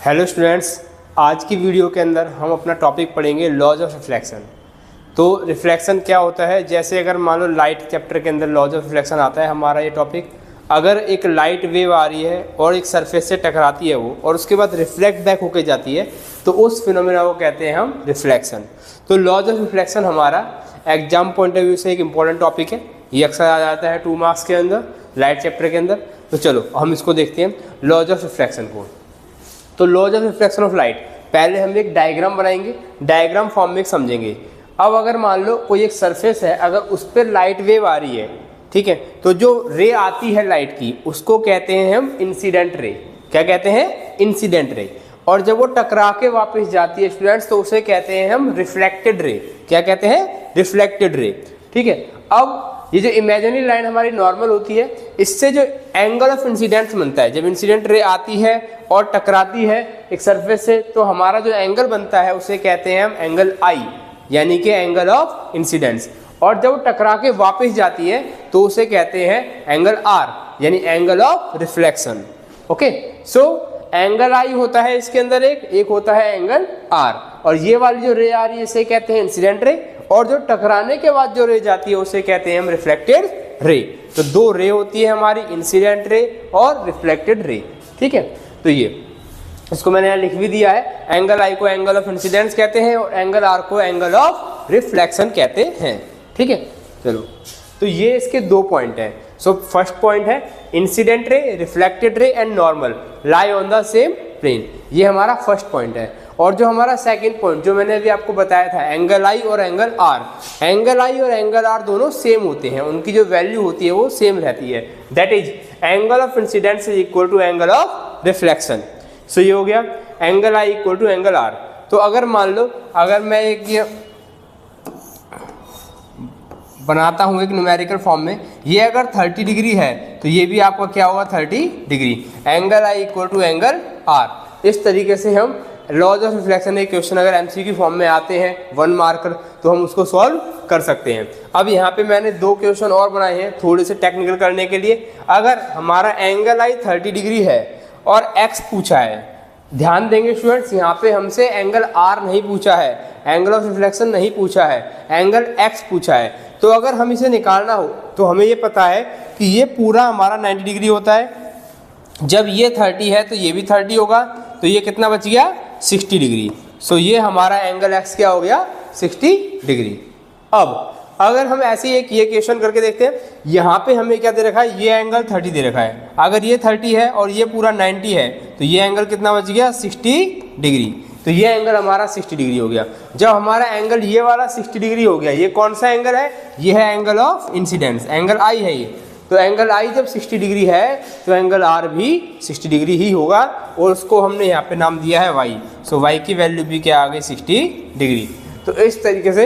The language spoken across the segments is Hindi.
हेलो स्टूडेंट्स, आज की वीडियो के अंदर हम अपना टॉपिक पढ़ेंगे लॉज ऑफ रिफ्लेक्शन। तो रिफ्लेक्शन क्या होता है, जैसे अगर मान लो लाइट चैप्टर के अंदर लॉज ऑफ रिफ्लेक्शन आता है हमारा ये टॉपिक। अगर एक लाइट वेव आ रही है और एक सरफेस से टकराती है वो, और उसके बाद रिफ्लेक्ट बैक होकर जाती है, तो उस फिनोमेना को कहते हैं हम रिफ्लेक्शन। तो लॉज ऑफ रिफ्लेक्शन हमारा एग्जाम पॉइंट ऑफ व्यू से एक इंपॉर्टेंट टॉपिक है। ये अक्सर आ जाता है 2 मार्क्स के अंदर लाइट चैप्टर के अंदर। तो चलो हम इसको देखते हैं लॉज ऑफ रिफ्लेक्शन को। तो laws of reflection of light, पहले हम एक डायग्राम बनाएंगे, डायग्राम फॉर्म में समझेंगे। अब अगर मान लो कोई एक सरफेस है, अगर उस पर लाइट वेव आ रही है, ठीक है, तो जो रे आती है लाइट की उसको कहते हैं हम इंसिडेंट रे। क्या कहते हैं? Incident ray. और जब वो टकरा के वापस जाती है स्टूडेंट्स, तो उसे कहते हैं हम रिफ्लेक्टेड रे। क्या कहते हैं? Reflected ray. ठीक है। अब ये जो इमेजिनरी लाइन हमारी नॉर्मल होती है, इससे जो एंगल ऑफ इंसिडेंस बनता है, जब इंसिडेंट रे आती है और टकराती है एक सरफेस से, तो हमारा जो एंगल बनता है उसे कहते हैं हम एंगल आई, यानी कि एंगल ऑफ इंसिडेंस। और जब टकरा के वापस जाती है तो उसे कहते हैं एंगल आर, यानी angle of reflection. Okay, so angle I होता है इसके अंदर, एक होता है एंगल आर। और ये वाली जो रे आ रही है इसे कहते हैं इंसिडेंट रे, और जो टकराने के बाद जो रे जाती है उसे कहते हैं हम रिफ्लेक्टेड रे। तो 2 रे होती है हमारी, इंसिडेंट रे और रिफ्लेक्टेड रे। ठीक है, तो ये इसको मैंने यहाँ लिख भी दिया है। एंगल आई को एंगल ऑफ इंसिडेंस कहते हैं और एंगल आर को एंगल ऑफ रिफ्लेक्शन कहते हैं। ठीक है, चलो, तो ये इसके 2 पॉइंट हैं। सो फर्स्ट पॉइंट है incident ray, reflected ray and normal lie on the same plane. ये हमारा फर्स्ट पॉइंट है। और जो हमारा सेकंड पॉइंट जो मैंने अभी आपको बताया था, एंगल आई और एंगल आर, एंगल आई और एंगल आर दोनों सेम होते हैं, उनकी जो वैल्यू होती है वो सेम रहती है। That is angle of incidence is equal to angle of reflection. So ये हो गया angle I equal to angle R. तो अगर मान लो, अगर मैं एक ये बनाता हूँ एक न्यूमेरिकल फॉर्म में, ये अगर 30 डिग्री है तो ये भी आपका क्या होगा 30 degree. Angle I equal to angle r. इस तरीके से हम लॉज ऑफ रिफ्लेक्शन के क्वेश्चन अगर एमसीक्यू फॉर्म में आते हैं 1 मार्कर, तो हम उसको सॉल्व कर सकते हैं। अब यहाँ पे मैंने 2 क्वेश्चन और बनाए हैं थोड़े से टेक्निकल करने के लिए। अगर हमारा एंगल आई 30 डिग्री है और एक्स पूछा है, ध्यान देंगे स्टूडेंट्स, यहाँ पे हमसे एंगल आर नहीं पूछा है, एंगल ऑफ रिफ्लेक्शन नहीं पूछा है, एंगल एक्स पूछा है। तो अगर हम इसे निकालना हो तो हमें ये पता है कि ये पूरा हमारा 90 डिग्री होता है। जब ये 30 है तो ये भी 30 होगा, तो ये कितना बच गया 60 डिग्री। सो ये हमारा एंगल एक्स क्या हो गया 60 डिग्री। अब अगर हम ऐसे एक ये क्वेश्चन करके देखते हैं, यहाँ पे हमें क्या दे रखा है, ये एंगल 30 दे रखा है। अगर ये 30 है और ये पूरा 90 है, तो ये एंगल कितना बच गया 60 डिग्री। तो ये एंगल हमारा 60 डिग्री हो गया। जब हमारा एंगल ये वाला 60 डिग्री हो गया, ये कौन सा एंगल है? ये है एंगल ऑफ इंसिडेंस, एंगल आई है ये। तो एंगल आई जब 60 डिग्री है तो एंगल आर भी 60 डिग्री ही होगा, और उसको हमने यहाँ पे नाम दिया है वाई। सो वाई की वैल्यू भी क्या आ गई 60 डिग्री। तो इस तरीके से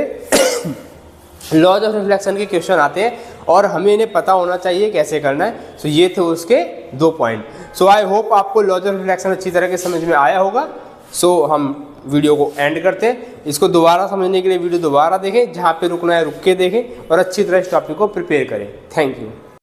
लॉज ऑफ रिफ्लेक्शन के क्वेश्चन आते हैं और हमें इन्हें पता होना चाहिए कैसे करना है। सो ये थे उसके 2 पॉइंट। सो आई होप आपको लॉज ऑफ रिफ्लेक्शन अच्छी तरह के समझ में आया होगा। सो हम वीडियो को एंड करते हैं। इसको दोबारा समझने के लिए वीडियो दोबारा देखें, जहाँ पे रुकना है रुक के देखें और अच्छी तरह इस टॉपिक को प्रिपेयर करें। Thank you.